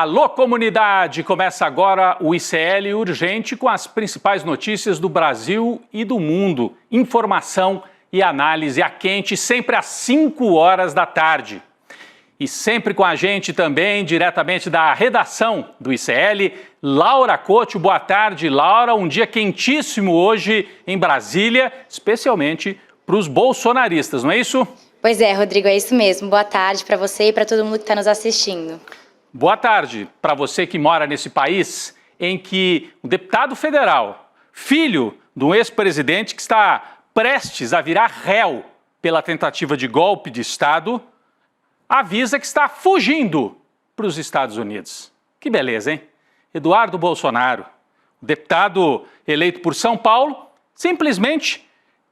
Alô, comunidade! Começa agora o ICL Urgente com as principais notícias do Brasil e do mundo. Informação e análise a quente, sempre às 5 horas da tarde. E sempre com a gente também, diretamente da redação do ICL, Laura Couto. Boa tarde, Laura. Um dia quentíssimo hoje em Brasília, especialmente para os bolsonaristas, não é isso? Pois é, Rodrigo, é isso mesmo. Boa tarde para você e para todo mundo que está nos assistindo. Boa tarde para você que mora nesse país em que o deputado federal, filho de um ex-presidente que está prestes a virar réu pela tentativa de golpe de Estado, avisa que está fugindo para os Estados Unidos. Que beleza, hein? Eduardo Bolsonaro, deputado eleito por São Paulo, simplesmente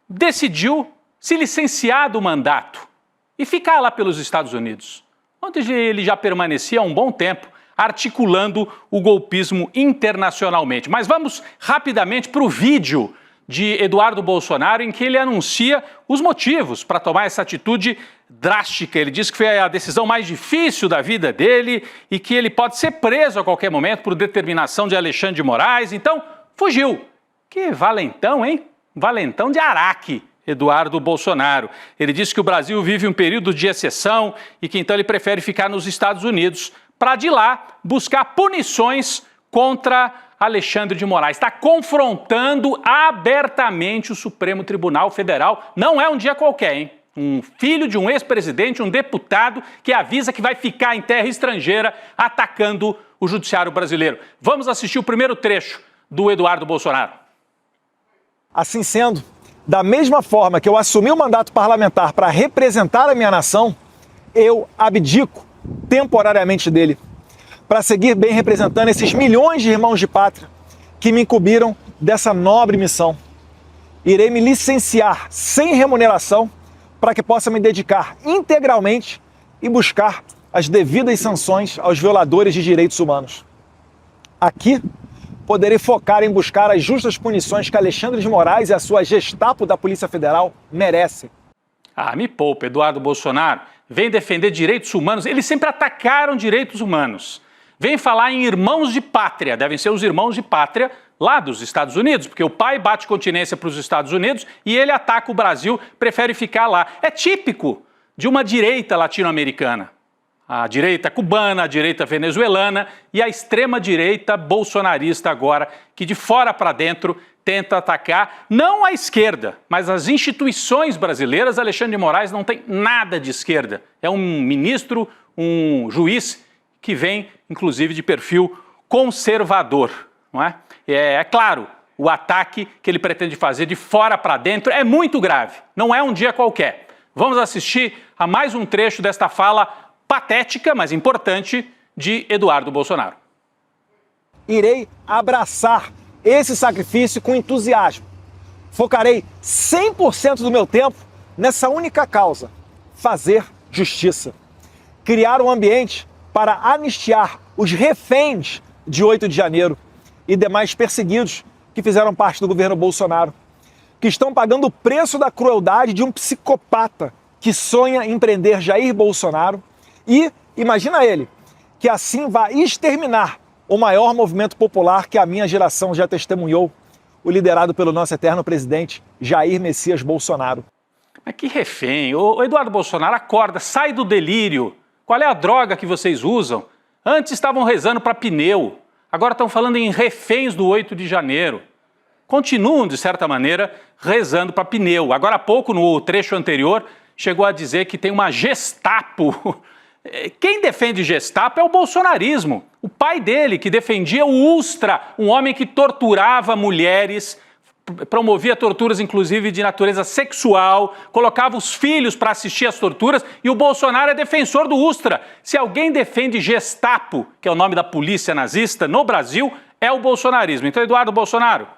decidiu se licenciar do mandato e ficar lá pelos Estados Unidos, onde ele já permanecia há um bom tempo, articulando o golpismo internacionalmente. Mas vamos rapidamente para o vídeo de Eduardo Bolsonaro, em que ele anuncia os motivos para tomar essa atitude drástica. Ele diz que foi a decisão mais difícil da vida dele e que ele pode ser preso a qualquer momento por determinação de Alexandre de Moraes. Então, fugiu. Que valentão, hein? Valentão de Araque, Eduardo Bolsonaro. Ele disse que o Brasil vive um período de exceção e que então ele prefere ficar nos Estados Unidos para de lá buscar punições contra Alexandre de Moraes. Está confrontando abertamente o Supremo Tribunal Federal. Não é um dia qualquer, hein? Um filho de um ex-presidente, um deputado que avisa que vai ficar em terra estrangeira atacando o judiciário brasileiro. Vamos assistir o primeiro trecho do Eduardo Bolsonaro. Assim sendo, da mesma forma que eu assumi o mandato parlamentar para representar a minha nação, eu abdico temporariamente dele, para seguir bem representando esses milhões de irmãos de pátria que me incumbiram dessa nobre missão. Irei me licenciar sem remuneração para que possa me dedicar integralmente e buscar as devidas sanções aos violadores de direitos humanos. Aqui, poderei focar em buscar as justas punições que Alexandre de Moraes e a sua Gestapo da Polícia Federal merecem. Ah, me poupa, Eduardo Bolsonaro. Vem defender direitos humanos. Eles sempre atacaram direitos humanos. Vem falar em irmãos de pátria. Devem ser os irmãos de pátria lá dos Estados Unidos, porque o pai bate continência para os Estados Unidos e ele ataca o Brasil, prefere ficar lá. É típico de uma direita latino-americana. A direita cubana, a direita venezuelana e a extrema-direita bolsonarista agora, que de fora para dentro tenta atacar não a esquerda, mas as instituições brasileiras. Alexandre de Moraes não tem nada de esquerda. É um ministro, um juiz que vem, inclusive, de perfil conservador, não é? É claro, o ataque que ele pretende fazer de fora para dentro é muito grave. Não é um dia qualquer. Vamos assistir a mais um trecho desta fala patética, mas importante, de Eduardo Bolsonaro. Irei abraçar esse sacrifício com entusiasmo. Focarei 100% do meu tempo nessa única causa: fazer justiça. Criar um ambiente para anistiar os reféns de 8 de janeiro e demais perseguidos que fizeram parte do governo Bolsonaro, que estão pagando o preço da crueldade de um psicopata que sonha em prender Jair Bolsonaro. E imagina ele, que assim vai exterminar o maior movimento popular que a minha geração já testemunhou, o liderado pelo nosso eterno presidente Jair Messias Bolsonaro. Mas que refém! Ô Eduardo Bolsonaro, acorda, sai do delírio. Qual é a droga que vocês usam? Antes estavam rezando para pneu, agora estão falando em reféns do 8 de janeiro. Continuam, de certa maneira, rezando para pneu. Agora há pouco, no trecho anterior, chegou a dizer que tem uma Gestapo. Quem defende Gestapo é o bolsonarismo. O pai dele, que defendia o Ustra, um homem que torturava mulheres, promovia torturas inclusive de natureza sexual, colocava os filhos para assistir às torturas, e o Bolsonaro é defensor do Ustra. Se alguém defende Gestapo, que é o nome da polícia nazista no Brasil, é o bolsonarismo. Então, Eduardo Bolsonaro,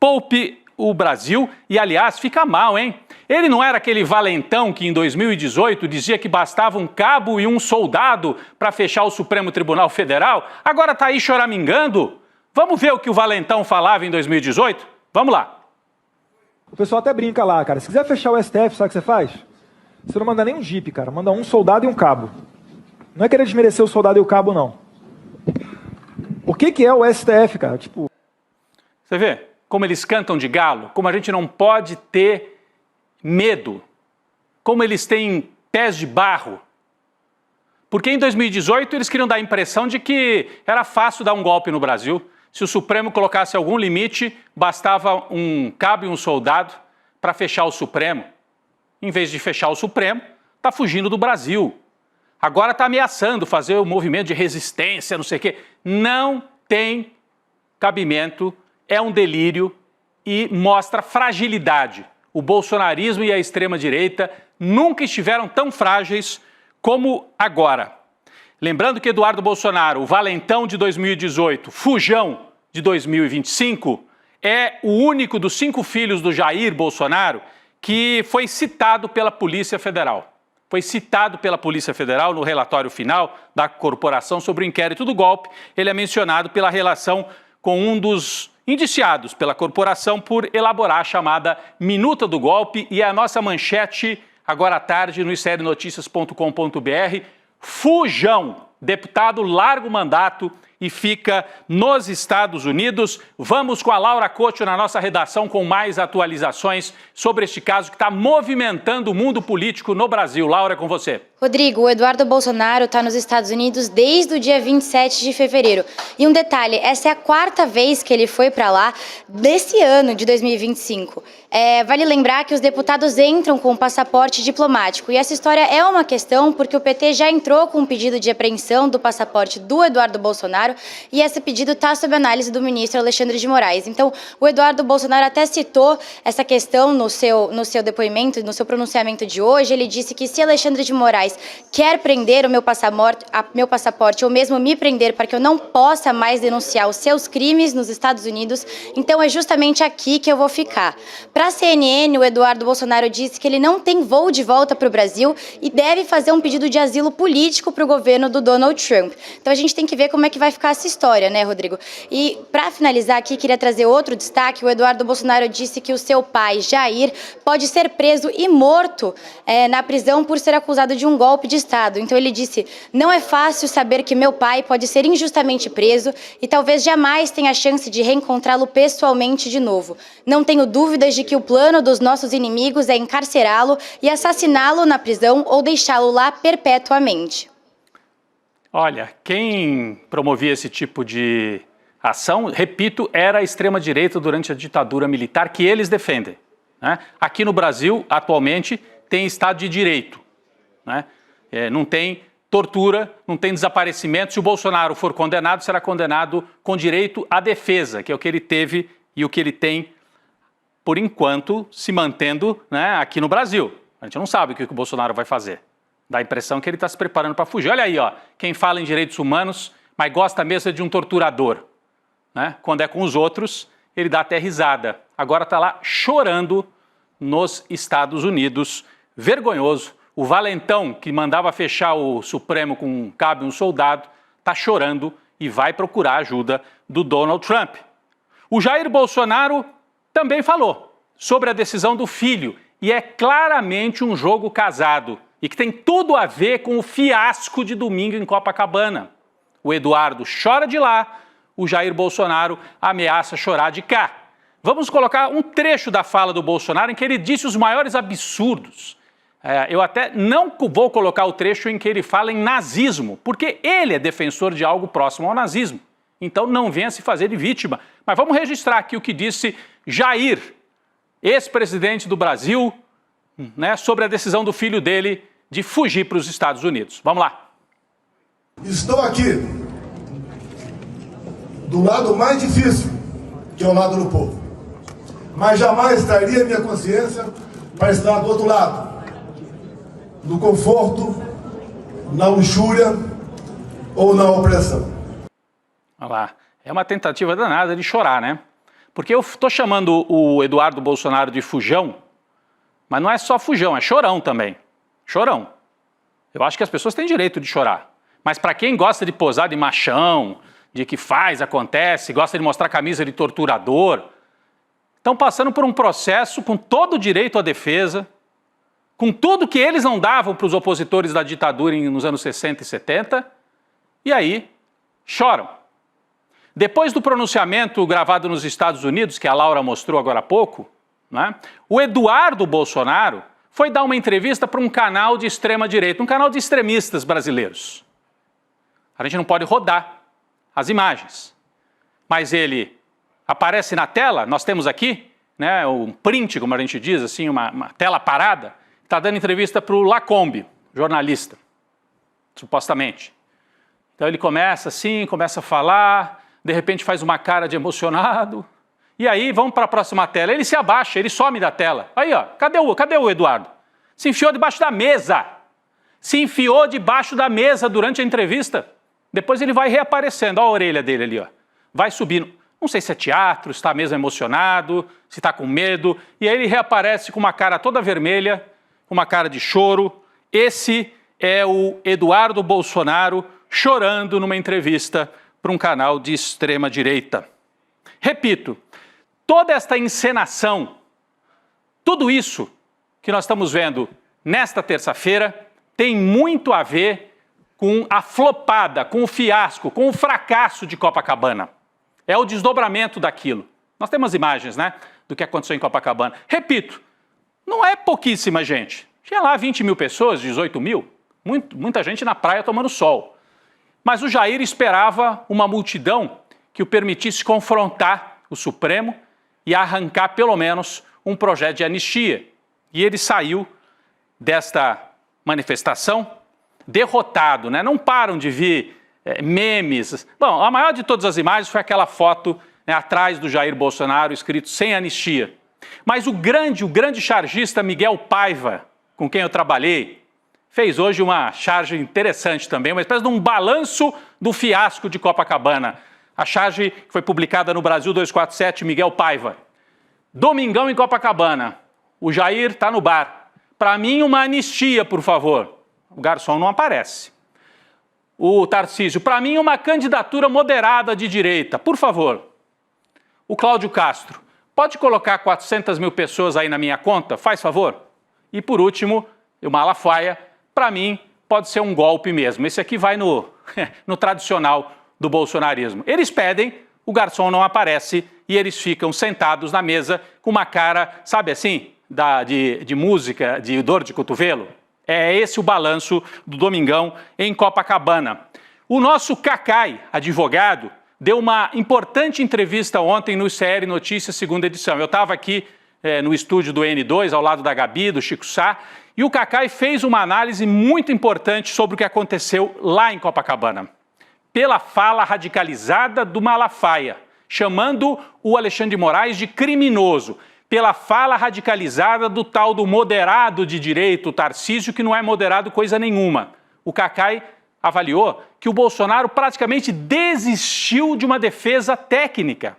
poupe o Brasil e, aliás, fica mal, hein? Ele não era aquele valentão que em 2018 dizia que bastava um cabo e um soldado para fechar o Supremo Tribunal Federal? Agora está aí choramingando? Vamos ver o que o valentão falava em 2018? Vamos lá. O pessoal até brinca lá, cara. Se quiser fechar o STF, sabe o que você faz? Você não manda nem um jipe, cara. Manda um soldado e um cabo. Não é querer desmerecer o soldado e o cabo, não. O que é o STF, cara? Tipo... Você vê como eles cantam de galo? Como a gente não pode ter medo? Como eles têm pés de barro? Porque em 2018 eles queriam dar a impressão de que era fácil dar um golpe no Brasil. Se o Supremo colocasse algum limite, bastava um cabo e um soldado para fechar o Supremo. Em vez de fechar o Supremo, está fugindo do Brasil. Agora está ameaçando fazer o movimento de resistência, não sei o quê. Não tem cabimento, é um delírio e mostra fragilidade. O bolsonarismo e a extrema-direita nunca estiveram tão frágeis como agora. Lembrando que Eduardo Bolsonaro, o valentão de 2018, fujão de 2025, é o único dos 5 filhos do Jair Bolsonaro que foi citado pela Polícia Federal. Foi citado pela Polícia Federal no relatório final da corporação sobre o inquérito do golpe. Ele é mencionado pela relação com um dos indiciados pela corporação por elaborar a chamada Minuta do Golpe, e a nossa manchete agora à tarde no serienoticias.com.br: fujão, deputado larga o mandato e fica nos Estados Unidos. Vamos com a Laura Couto na nossa redação com mais atualizações sobre este caso que está movimentando o mundo político no Brasil. Laura, é com você. Rodrigo, o Eduardo Bolsonaro está nos Estados Unidos desde o dia 27 de fevereiro. E um detalhe, essa é a 4ª vez que ele foi para lá desse ano de 2025. Vale lembrar que os deputados entram com um passaporte diplomático. E essa história é uma questão porque o PT já entrou com um pedido de apreensão do passaporte do Eduardo Bolsonaro e esse pedido está sob análise do ministro Alexandre de Moraes. Então, o Eduardo Bolsonaro até citou essa questão no seu depoimento, no seu pronunciamento de hoje. Ele disse que se Alexandre de Moraes quer prender o meu passaporte ou mesmo me prender para que eu não possa mais denunciar os seus crimes nos Estados Unidos, então é justamente aqui que eu vou ficar. Para a CNN, o Eduardo Bolsonaro disse que ele não tem voo de volta para o Brasil e deve fazer um pedido de asilo político para o governo do Donald Trump. Então a gente tem que ver como é que vai ficar essa história, né, Rodrigo? E para finalizar aqui, queria trazer outro destaque. O Eduardo Bolsonaro disse que o seu pai, Jair, pode ser preso e morto na prisão por ser acusado de um golpe de Estado. Então ele disse: não é fácil saber que meu pai pode ser injustamente preso e talvez jamais tenha a chance de reencontrá-lo pessoalmente de novo. Não tenho dúvidas de que o plano dos nossos inimigos é encarcerá-lo e assassiná-lo na prisão ou deixá-lo lá perpetuamente. Olha, quem promovia esse tipo de ação, repito, era a extrema-direita durante a ditadura militar que eles defendem, né? Aqui no Brasil, atualmente, tem Estado de Direito, né? Não tem tortura, não tem desaparecimento. Se o Bolsonaro for condenado, será condenado com direito à defesa, que é o que ele teve e o que ele tem, por enquanto, se mantendo, né, aqui no Brasil. A gente não sabe o que o Bolsonaro vai fazer. Dá a impressão que ele está se preparando para fugir. Olha aí, ó, quem fala em direitos humanos, mas gosta mesmo de um torturador, né? Quando é com os outros, ele dá até risada. Agora está lá chorando nos Estados Unidos. Vergonhoso. O valentão que mandava fechar o Supremo com um cabo e um soldado está chorando e vai procurar a ajuda do Donald Trump. O Jair Bolsonaro também falou sobre a decisão do filho e é claramente um jogo casado e que tem tudo a ver com o fiasco de domingo em Copacabana. O Eduardo chora de lá, o Jair Bolsonaro ameaça chorar de cá. Vamos colocar um trecho da fala do Bolsonaro em que ele disse os maiores absurdos. Eu até não vou colocar o trecho em que ele fala em nazismo, porque ele é defensor de algo próximo ao nazismo. Então não venha se fazer de vítima. Mas vamos registrar aqui o que disse Jair, ex-presidente do Brasil, né, sobre a decisão do filho dele de fugir para os Estados Unidos. Vamos lá. Estou aqui do lado mais difícil, que é o lado do povo. Mas jamais traria minha consciência para estar do outro lado. No conforto, na luxúria ou na opressão. Olha lá, é uma tentativa danada de chorar, né? Porque eu estou chamando o Eduardo Bolsonaro de fujão, mas não é só fujão, é chorão também. Chorão. Eu acho que as pessoas têm direito de chorar. Mas para quem gosta de posar de machão, de que faz, acontece, gosta de mostrar camisa de torturador, estão passando por um processo com todo o direito à defesa, com tudo que eles não davam para os opositores da ditadura nos anos 60 e 70, e aí choram. Depois do pronunciamento gravado nos Estados Unidos, que a Laura mostrou agora há pouco, né, o Eduardo Bolsonaro foi dar uma entrevista para um canal de extrema-direita, um canal de extremistas brasileiros. A gente não pode rodar as imagens, mas ele aparece na tela, nós temos aqui, né, um print, como a gente diz, assim, uma tela parada, está dando entrevista para o Lacombe, jornalista, supostamente. Então ele começa assim, começa a falar, de repente faz uma cara de emocionado, e aí vamos para a próxima tela, ele se abaixa, ele some da tela. Aí, ó, cadê o Eduardo? Se enfiou debaixo da mesa, se enfiou debaixo da mesa durante a entrevista. Depois ele vai reaparecendo, olha a orelha dele ali, ó, vai subindo. Não sei se é teatro, se está mesmo emocionado, se está com medo, e aí ele reaparece com uma cara toda vermelha, com uma cara de choro. Esse é o Eduardo Bolsonaro chorando numa entrevista para um canal de extrema-direita. Repito, toda esta encenação, tudo isso que nós estamos vendo nesta terça-feira tem muito a ver com a flopada, com o fiasco, com o fracasso de Copacabana. É o desdobramento daquilo. Nós temos imagens, né, do que aconteceu em Copacabana. Repito, não é pouquíssima gente. Tinha lá 20 mil pessoas, 18 mil, muita gente na praia tomando sol. Mas o Jair esperava uma multidão que o permitisse confrontar o Supremo e arrancar pelo menos um projeto de anistia. E ele saiu desta manifestação derrotado, né? Não param de vir memes. Bom, a maior de todas as imagens foi aquela foto, né, atrás do Jair Bolsonaro, escrito sem anistia. Mas o grande chargista Miguel Paiva, com quem eu trabalhei, fez hoje uma charge interessante também, uma espécie de um balanço do fiasco de Copacabana. A charge que foi publicada no Brasil 247, Miguel Paiva. Domingão em Copacabana. O Jair está no bar. Para mim, uma anistia, por favor. O garçom não aparece. O Tarcísio, para mim, uma candidatura moderada de direita, por favor. O Cláudio Castro, pode colocar 400 mil pessoas aí na minha conta, faz favor? E por último, o Malafaia, para mim, pode ser um golpe mesmo. Esse aqui vai no tradicional do bolsonarismo. Eles pedem, o garçom não aparece e eles ficam sentados na mesa com uma cara, sabe assim, de música, de dor de cotovelo. É esse o balanço do Domingão em Copacabana. O nosso Cacai, advogado, deu uma importante entrevista ontem no ICL Notícias, segunda edição. Eu estava aqui no estúdio do N2, ao lado da Gabi, do Chico Sá, e o Cacai fez uma análise muito importante sobre o que aconteceu lá em Copacabana. Pela fala radicalizada do Malafaia, chamando o Alexandre de Moraes de criminoso, pela fala radicalizada do tal do moderado de direita, o Tarcísio, que não é moderado coisa nenhuma. O Cacai avaliou que o Bolsonaro praticamente desistiu de uma defesa técnica,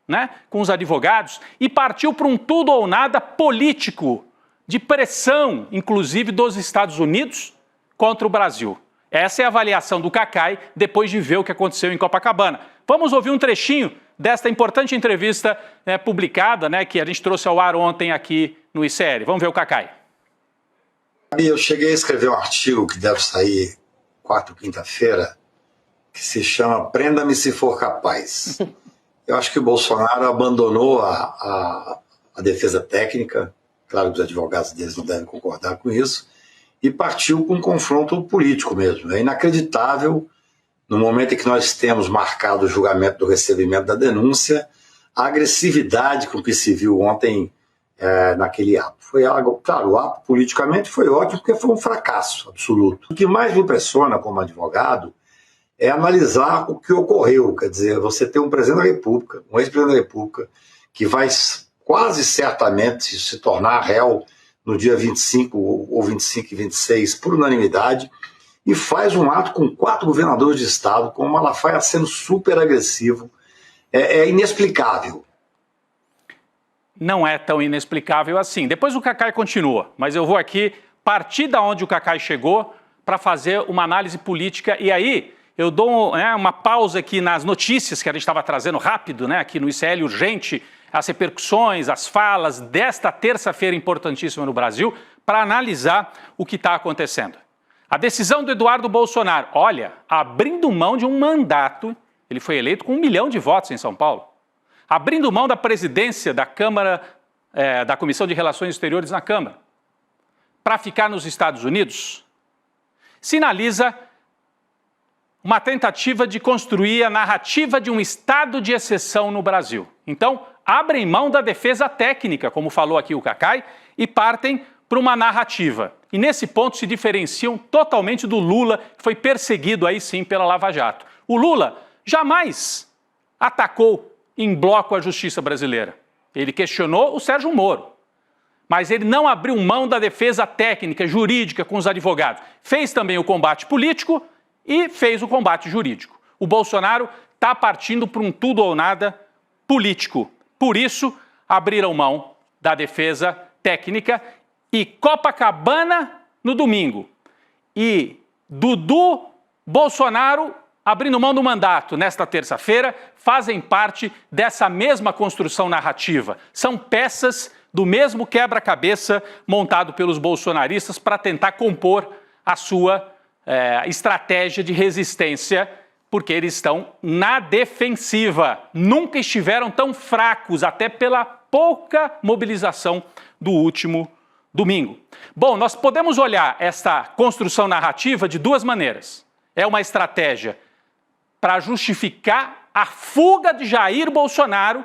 né, com os advogados, e partiu para um tudo ou nada político, de pressão, inclusive dos Estados Unidos, contra o Brasil. Essa é a avaliação do Cacai depois de ver o que aconteceu em Copacabana. Vamos ouvir um trechinho desta importante entrevista publicada, né, que a gente trouxe ao ar ontem aqui no ICL. Vamos ver o Cacai. Eu cheguei a escrever um artigo que deve sair quarta ou quinta-feira, que se chama Prenda-me se for capaz. Eu acho que o Bolsonaro abandonou a defesa técnica, claro que os advogados deles não devem concordar com isso, e partiu com um confronto político mesmo. É inacreditável, no momento em que nós temos marcado o julgamento do recebimento da denúncia, a agressividade com que se viu ontem naquele ato. Foi algo, claro, o ato politicamente foi ótimo, porque foi um fracasso absoluto. O que mais me impressiona como advogado é analisar o que ocorreu. Quer dizer, você tem um presidente da República, um ex-presidente da República, que vai quase certamente se tornar réu no dia 25 ou 25 e 26, por unanimidade, e faz um ato com 4 governadores de estado, com o Malafaia sendo super agressivo. É inexplicável. Não é tão inexplicável assim. Depois o Cacai continua, mas eu vou aqui partir da onde o Cacai chegou para fazer uma análise política, e aí eu dou uma pausa aqui nas notícias que a gente estava trazendo rápido, né, aqui no ICL Urgente, as repercussões, as falas desta terça-feira importantíssima no Brasil, para analisar o que está acontecendo. A decisão do Eduardo Bolsonaro, olha, abrindo mão de um mandato Ele foi eleito com 1 milhão de votos em São Paulo. Abrindo mão da presidência da Câmara, da Comissão de Relações Exteriores na Câmara, para ficar nos Estados Unidos, sinaliza uma tentativa de construir a narrativa de um estado de exceção no Brasil. Então, abrem mão da defesa técnica, como falou aqui o Cacai, e partem para uma narrativa. E nesse ponto se diferenciam totalmente do Lula, que foi perseguido aí sim pela Lava Jato. O Lula jamais atacou em bloco a justiça brasileira. Ele questionou o Sérgio Moro, mas ele não abriu mão da defesa técnica, jurídica com os advogados. Fez também o combate político e fez o combate jurídico. O Bolsonaro está partindo para um tudo ou nada político. Por isso, abriram mão da defesa técnica e Copacabana no domingo. E Dudu, Bolsonaro, abrindo mão do mandato nesta terça-feira, fazem parte dessa mesma construção narrativa. São peças do mesmo quebra-cabeça montado pelos bolsonaristas para tentar compor a sua estratégia de resistência, porque eles estão na defensiva. Nunca estiveram tão fracos, até pela pouca mobilização do último domingo. Bom, nós podemos olhar essa construção narrativa de duas maneiras. É uma estratégia para justificar a fuga de Jair Bolsonaro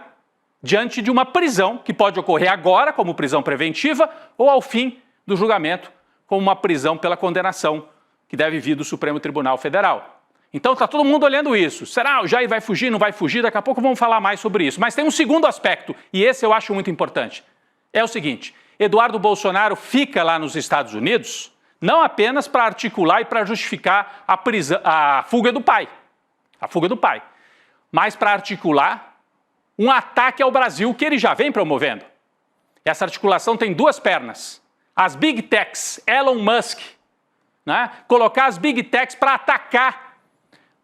diante de uma prisão que pode ocorrer agora como prisão preventiva ou ao fim do julgamento como uma prisão pela condenação que deve vir do Supremo Tribunal Federal. Então está todo mundo olhando isso. Será o Jair vai fugir, não vai fugir? Daqui a pouco vamos falar mais sobre isso. Mas tem um segundo aspecto, e esse eu acho muito importante. É o seguinte, Eduardo Bolsonaro fica lá nos Estados Unidos não apenas para articular e para justificar a fuga do pai, mas para articular um ataque ao Brasil que ele já vem promovendo. Essa articulação tem duas pernas. As Big Techs, Elon Musk, né? Colocar as Big Techs para atacar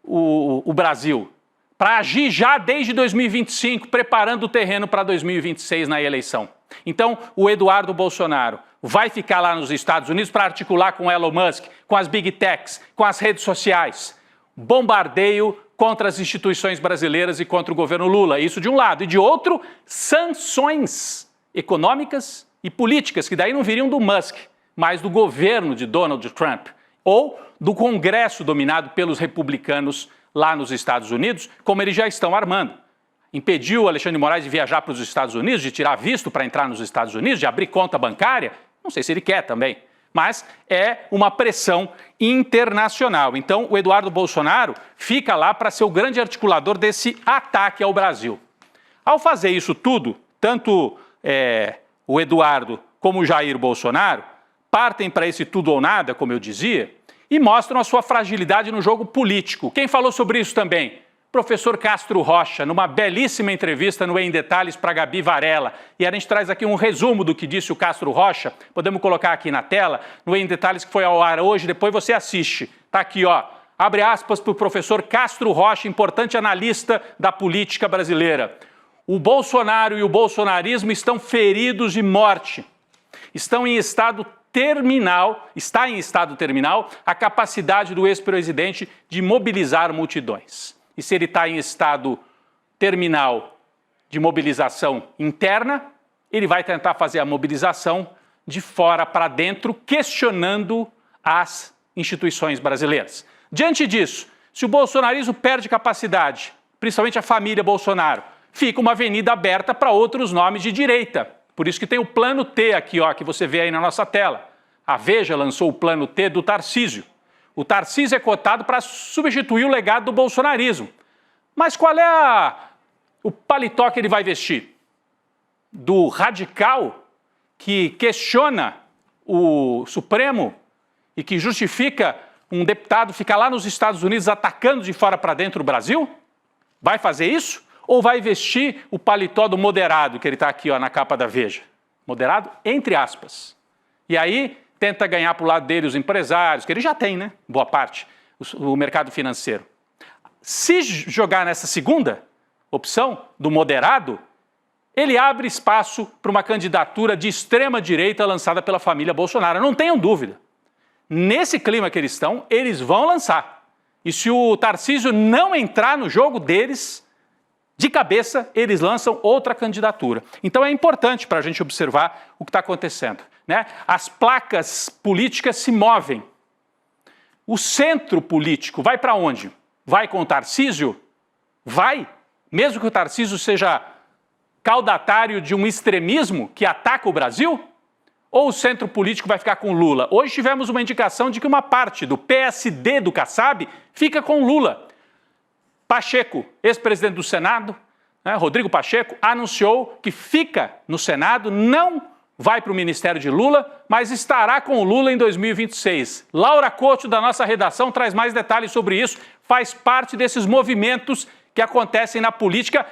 o Brasil, para agir já desde 2025, preparando o terreno para 2026 na eleição. Então, o Eduardo Bolsonaro vai ficar lá nos Estados Unidos para articular com Elon Musk, com as Big Techs, com as redes sociais, bombardeio contra as instituições brasileiras e contra o governo Lula. Isso de um lado. E de outro, sanções econômicas e políticas, que daí não viriam do Musk, mas do governo de Donald Trump, ou do Congresso dominado pelos republicanos lá nos Estados Unidos, como eles já estão armando. Impediu o Alexandre de Moraes de viajar para os Estados Unidos, de tirar visto para entrar nos Estados Unidos, de abrir conta bancária? Não sei se ele quer também, mas é uma pressão internacional. Então, o Eduardo Bolsonaro fica lá para ser o grande articulador desse ataque ao Brasil. Ao fazer isso tudo, tanto o Eduardo como o Jair Bolsonaro partem para esse tudo ou nada, como eu dizia, e mostram a sua fragilidade no jogo político. Quem falou sobre isso também? Professor Castro Rocha, numa belíssima entrevista no Em Detalhes para Gabi Varela. E a gente traz aqui um resumo do que disse o Castro Rocha, podemos colocar aqui na tela, no Em Detalhes que foi ao ar hoje, depois você assiste. Está aqui, ó, abre aspas para o professor Castro Rocha, importante analista da política brasileira. O Bolsonaro e o bolsonarismo estão feridos de morte. Está em estado terminal a capacidade do ex-presidente de mobilizar multidões. E se ele está em estado terminal de mobilização interna, ele vai tentar fazer a mobilização de fora para dentro, questionando as instituições brasileiras. Diante disso, se o bolsonarismo perde capacidade, principalmente a família Bolsonaro, fica uma avenida aberta para outros nomes de direita. Por isso que tem o plano T aqui, ó, que você vê aí na nossa tela. A Veja lançou o plano T do Tarcísio. O Tarcísio é cotado para substituir o legado do bolsonarismo. Mas qual é o paletó que ele vai vestir? Do radical que questiona o Supremo e que justifica um deputado ficar lá nos Estados Unidos atacando de fora para dentro o Brasil? Vai fazer isso? Ou vai vestir o paletó do moderado, que ele está aqui, ó, na capa da Veja? Moderado, entre aspas. E aí tenta ganhar para o lado dele os empresários, que ele já tem, né? Boa parte, o mercado financeiro. Se jogar nessa segunda opção, do moderado, ele abre espaço para uma candidatura de extrema-direita lançada pela família Bolsonaro. Não tenham dúvida. Nesse clima que eles estão, eles vão lançar. E se o Tarcísio não entrar no jogo deles, de cabeça, eles lançam outra candidatura. Então é importante para a gente observar o que está acontecendo, né? As placas políticas se movem. O centro político vai para onde? Vai com o Tarcísio? Vai? Mesmo que o Tarcísio seja caudatário de um extremismo que ataca o Brasil? Ou o centro político vai ficar com Lula? Hoje tivemos uma indicação de que uma parte do PSD do Kassab fica com Lula. Pacheco, ex-presidente do Senado, né, Rodrigo Pacheco, anunciou que fica no Senado, não vai para o ministério de Lula, mas estará com o Lula em 2026. Laura Couto, da nossa redação, traz mais detalhes sobre isso. Faz parte desses movimentos que acontecem na política.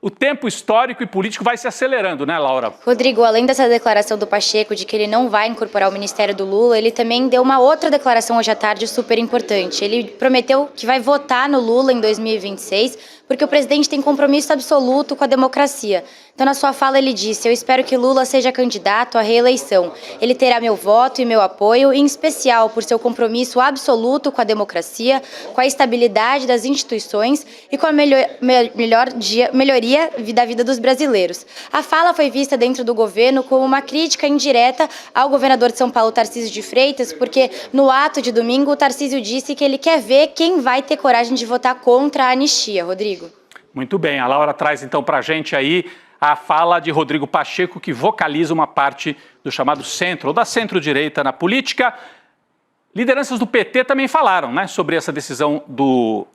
O tempo histórico e político vai se acelerando, né, Laura? Rodrigo, além dessa declaração do Pacheco de que ele não vai incorporar o ministério do Lula, ele também deu uma outra declaração hoje à tarde super importante. Ele prometeu que vai votar no Lula em 2026, porque o presidente tem compromisso absoluto com a democracia. Então, na sua fala, ele disse: eu espero que Lula seja candidato à reeleição. Ele terá meu voto e meu apoio, em especial por seu compromisso absoluto com a democracia, com a estabilidade das instituições e com a melhoria da vida dos brasileiros. A fala foi vista dentro do governo como uma crítica indireta ao governador de São Paulo, Tarcísio de Freitas, porque no ato de domingo o Tarcísio disse que ele quer ver quem vai ter coragem de votar contra a anistia. Rodrigo. Muito bem, a Laura traz então para a gente aí a fala de Rodrigo Pacheco, que vocaliza uma parte do chamado centro, ou da centro-direita na política. Lideranças do PT também falaram, né, sobre essa decisão do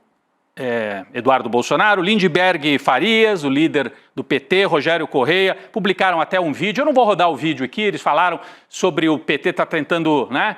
Eduardo Bolsonaro. Lindbergh Farias, o líder do PT, Rogério Correia, publicaram até um vídeo. Eu não vou rodar o vídeo aqui, eles falaram sobre o PT estar tentando, né,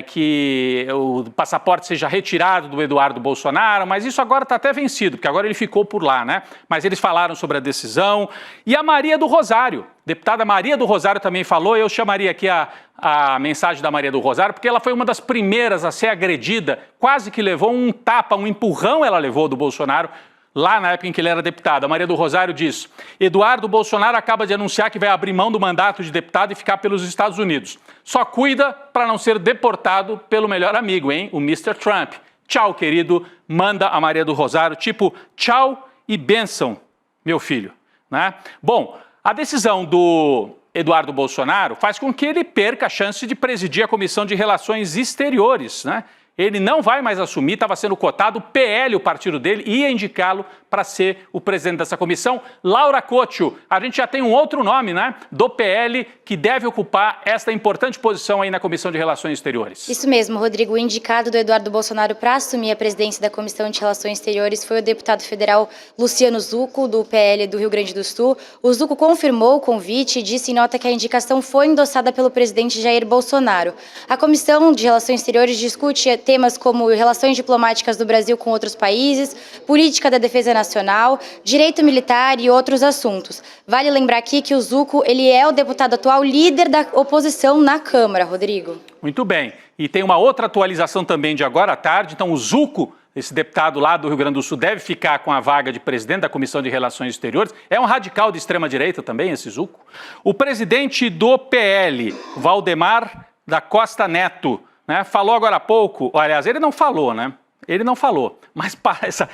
que o passaporte seja retirado do Eduardo Bolsonaro, mas isso agora está até vencido, porque agora ele ficou por lá, né? Mas eles falaram sobre a decisão. E a Maria do Rosário, deputada Maria do Rosário também falou. Eu chamaria aqui a mensagem da Maria do Rosário, porque ela foi uma das primeiras a ser agredida, quase que levou um tapa, um empurrão ela levou do Bolsonaro, lá na época em que ele era deputado. A Maria do Rosário diz: Eduardo Bolsonaro acaba de anunciar que vai abrir mão do mandato de deputado e ficar pelos Estados Unidos. Só cuida para não ser deportado pelo melhor amigo, hein? O Mr. Trump. Tchau, querido, manda a Maria do Rosário, tipo, tchau e bênção, meu filho, né? Bom, a decisão do Eduardo Bolsonaro faz com que ele perca a chance de presidir a Comissão de Relações Exteriores, né? Ele não vai mais assumir, estava sendo cotado, o PL, o partido dele, ia indicá-lo para ser o presidente dessa comissão. Laura Couto, a gente já tem um outro nome, né, do PL, que deve ocupar esta importante posição aí na Comissão de Relações Exteriores. Isso mesmo, Rodrigo. O indicado do Eduardo Bolsonaro para assumir a presidência da Comissão de Relações Exteriores foi o deputado federal Luciano Zucco, do PL do Rio Grande do Sul. O Zucco confirmou o convite e disse em nota que a indicação foi endossada pelo presidente Jair Bolsonaro. A Comissão de Relações Exteriores discute temas como relações diplomáticas do Brasil com outros países, política da defesa nacional, direito militar e outros assuntos. Vale lembrar aqui que o Zucco, ele é o deputado atual líder da oposição na Câmara, Rodrigo. Muito bem. E tem uma outra atualização também de agora à tarde. Então, o Zucco, esse deputado lá do Rio Grande do Sul, deve ficar com a vaga de presidente da Comissão de Relações Exteriores. É um radical de extrema-direita também, esse Zucco. O presidente do PL, Valdemar da Costa Neto, né, falou agora há pouco, aliás, ele não falou, né? Ele não falou, mas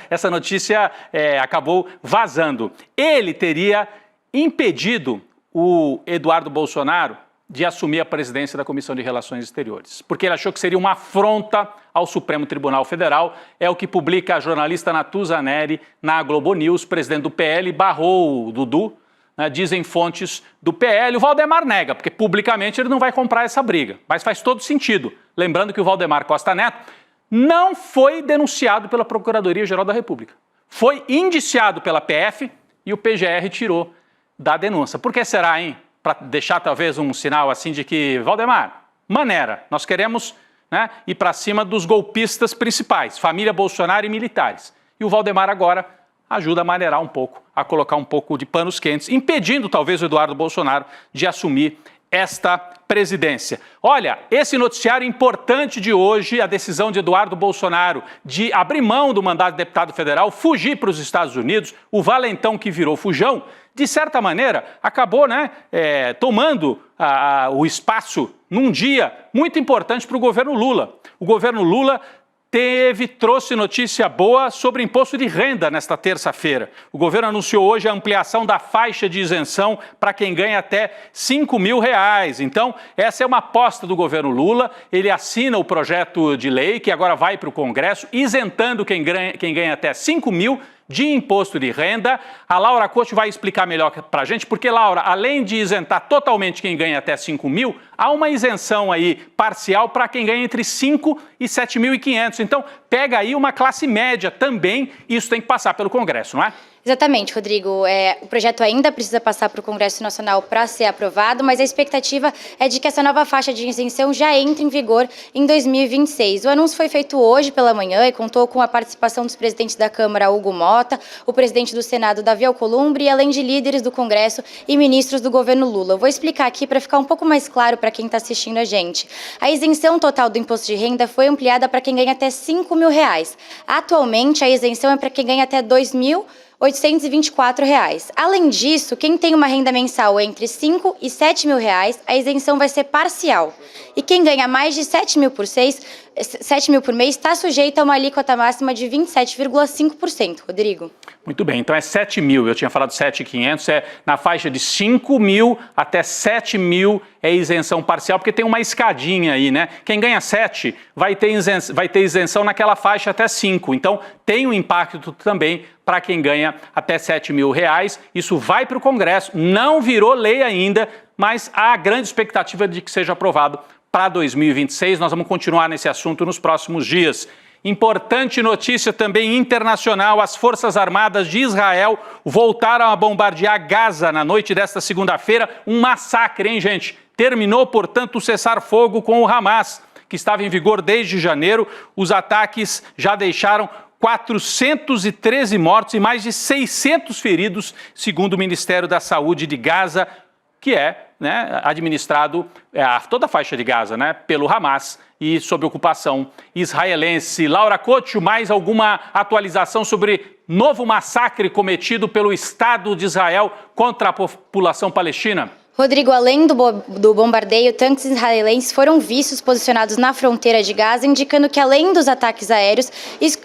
essa notícia acabou vazando. Ele teria impedido o Eduardo Bolsonaro de assumir a presidência da Comissão de Relações Exteriores, porque ele achou que seria uma afronta ao Supremo Tribunal Federal. É o que publica a jornalista Natuza Neri na Globo News. O presidente do PL barrou o Dudu, né, dizem fontes do PL. O Valdemar nega, porque publicamente ele não vai comprar essa briga, mas faz todo sentido. Lembrando que o Valdemar Costa Neto não foi denunciado pela Procuradoria-Geral da República. Foi indiciado pela PF e o PGR tirou da denúncia. Por que será, hein? Para deixar talvez um sinal assim de que, Valdemar, maneira, nós queremos, né, ir para cima dos golpistas principais, família Bolsonaro e militares. E o Valdemar agora ajuda a maneirar um pouco, a colocar um pouco de panos quentes, impedindo talvez o Eduardo Bolsonaro de assumir esta presidência. Olha, esse noticiário importante de hoje, a decisão de Eduardo Bolsonaro de abrir mão do mandato de deputado federal, fugir para os Estados Unidos, o valentão que virou fujão, de certa maneira, acabou, né, tomando o espaço num dia muito importante para o governo Lula. O governo Lula trouxe notícia boa sobre imposto de renda nesta terça-feira. O governo anunciou hoje a ampliação da faixa de isenção para quem ganha até R$5.000. Então, essa é uma aposta do governo Lula. Ele assina o projeto de lei que agora vai para o Congresso, isentando quem ganha até R$5.000 de imposto de renda. A Laura Couto vai explicar melhor para a gente, porque, Laura, além de isentar totalmente quem ganha até R$5.000, há uma isenção aí parcial para quem ganha entre R$5.000 e R$7.500. Então, pega aí uma classe média também, isso tem que passar pelo Congresso, não é? Exatamente, Rodrigo. O projeto ainda precisa passar para o Congresso Nacional para ser aprovado, mas a expectativa é de que essa nova faixa de isenção já entre em vigor em 2026. O anúncio foi feito hoje pela manhã e contou com a participação dos presidentes da Câmara, Hugo Mota, o presidente do Senado, Davi Alcolumbre, além de líderes do Congresso e ministros do governo Lula. Eu vou explicar aqui para ficar um pouco mais claro para quem está assistindo a gente. A isenção total do imposto de renda foi ampliada para quem ganha até R$5.000. Atualmente, a isenção é para quem ganha até R$2.824. Além disso, quem tem uma renda mensal entre R$5.000 e R$7.000, a isenção vai ser parcial. E quem ganha mais de R$7.000 por mês está sujeito a uma alíquota máxima de 27,5%. Rodrigo. Muito bem, então é R$7.000, eu tinha falado R$7.500, é na faixa de R$5.000 até R$7.000 é isenção parcial, porque tem uma escadinha aí, né? Quem ganha 7 vai ter isenção naquela faixa até 5, então tem um impacto também para quem ganha até R$7.000. Isso vai para o Congresso, não virou lei ainda, mas há grande expectativa de que seja aprovado para 2026. Nós vamos continuar nesse assunto nos próximos dias. Importante notícia também internacional: as Forças Armadas de Israel voltaram a bombardear Gaza na noite desta segunda-feira. Um massacre, hein, gente? Terminou, portanto, o cessar-fogo com o Hamas, que estava em vigor desde janeiro. Os ataques já deixaram 413 mortos e mais de 600 feridos, segundo o Ministério da Saúde de Gaza, que é administrado, toda a faixa de Gaza, pelo Hamas e sob ocupação israelense. Laura Couto, mais alguma atualização sobre novo massacre cometido pelo Estado de Israel contra a população palestina? Rodrigo, além do bombardeio, tanques israelenses foram vistos posicionados na fronteira de Gaza, indicando que, além dos ataques aéreos,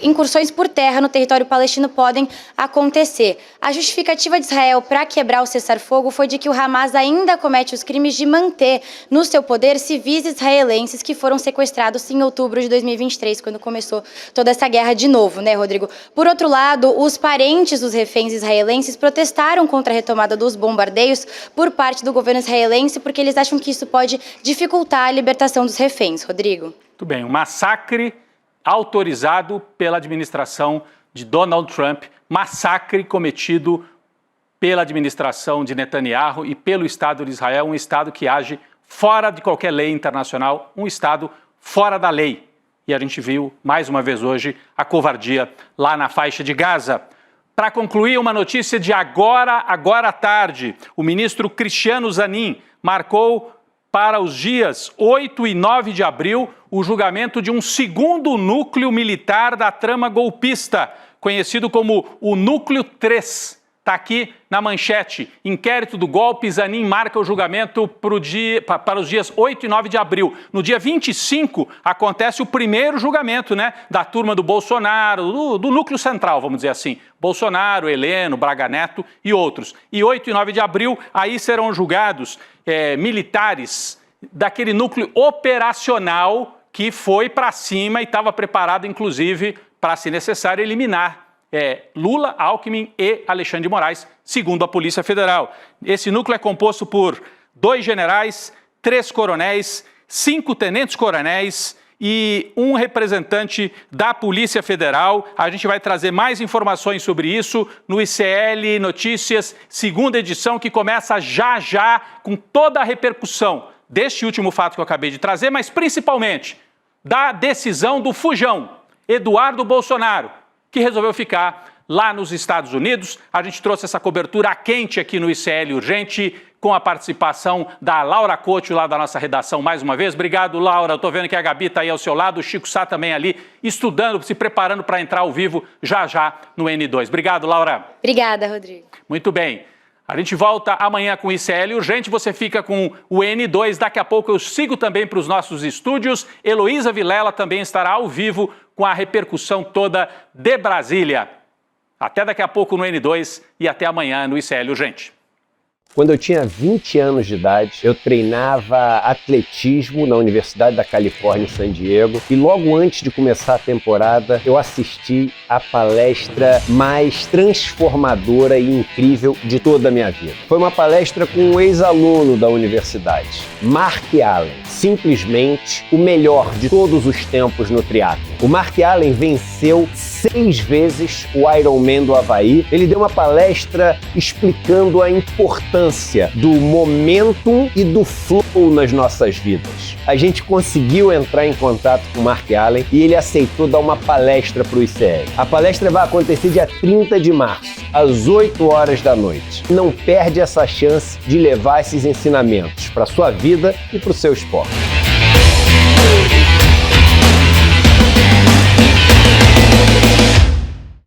incursões por terra no território palestino podem acontecer. A justificativa de Israel para quebrar o cessar-fogo foi de que o Hamas ainda comete os crimes de manter no seu poder civis israelenses que foram sequestrados em outubro de 2023, quando começou toda essa guerra de novo, Rodrigo? Por outro lado, os parentes dos reféns israelenses protestaram contra a retomada dos bombardeios por parte do governo israelense, porque eles acham que isso pode dificultar a libertação dos reféns. Rodrigo. Muito bem, um massacre autorizado pela administração de Donald Trump, massacre cometido pela administração de Netanyahu e pelo Estado de Israel, um Estado que age fora de qualquer lei internacional, um Estado fora da lei. E a gente viu, mais uma vez hoje, a covardia lá na faixa de Gaza. Para concluir, uma notícia de agora à tarde. O ministro Cristiano Zanin marcou para os dias 8 e 9 de abril o julgamento de um segundo núcleo militar da trama golpista, conhecido como o Núcleo 3. Está aqui na manchete. Inquérito do golpe, Zanin marca o julgamento para os dias 8 e 9 de abril. No dia 25, acontece o primeiro julgamento, da turma do Bolsonaro, do núcleo central, vamos dizer assim. Bolsonaro, Heleno, Braga Neto e outros. E 8 e 9 de abril, aí serão julgados militares daquele núcleo operacional que foi para cima e estava preparado, inclusive, para, se necessário, eliminar Lula, Alckmin e Alexandre de Moraes, segundo a Polícia Federal. Esse núcleo é composto por 2 generais, 3 coronéis, 5 tenentes-coronéis e um representante da Polícia Federal. A gente vai trazer mais informações sobre isso no ICL Notícias, segunda edição, que começa já com toda a repercussão deste último fato que eu acabei de trazer, mas principalmente da decisão do fujão, Eduardo Bolsonaro, que resolveu ficar lá nos Estados Unidos. A gente trouxe essa cobertura quente aqui no ICL Urgente, com a participação da Laura Couto, lá da nossa redação, mais uma vez. Obrigado, Laura. Eu estou vendo que a Gabi está aí ao seu lado, o Chico Sá também ali, estudando, se preparando para entrar ao vivo já no N2. Obrigado, Laura. Obrigada, Rodrigo. Muito bem. A gente volta amanhã com o ICL Urgente, você fica com o N2. Daqui a pouco eu sigo também para os nossos estúdios. Heloísa Vilela também estará ao vivo com a repercussão toda de Brasília. Até daqui a pouco no N2 e até amanhã no ICL Urgente. Quando eu tinha 20 anos de idade, eu treinava atletismo na Universidade da Califórnia em San Diego e logo antes de começar a temporada, eu assisti a palestra mais transformadora e incrível de toda a minha vida. Foi uma palestra com um ex-aluno da universidade, Mark Allen, simplesmente o melhor de todos os tempos no triatlo. O Mark Allen venceu 6 vezes o Ironman do Havaí. Ele deu uma palestra explicando a importância do momentum e do flow nas nossas vidas. A gente conseguiu entrar em contato com o Mark Allen e ele aceitou dar uma palestra para o ICL. A palestra vai acontecer dia 30 de março, às 8 horas da noite. Não perde essa chance de levar esses ensinamentos para a sua vida e para o seu esporte.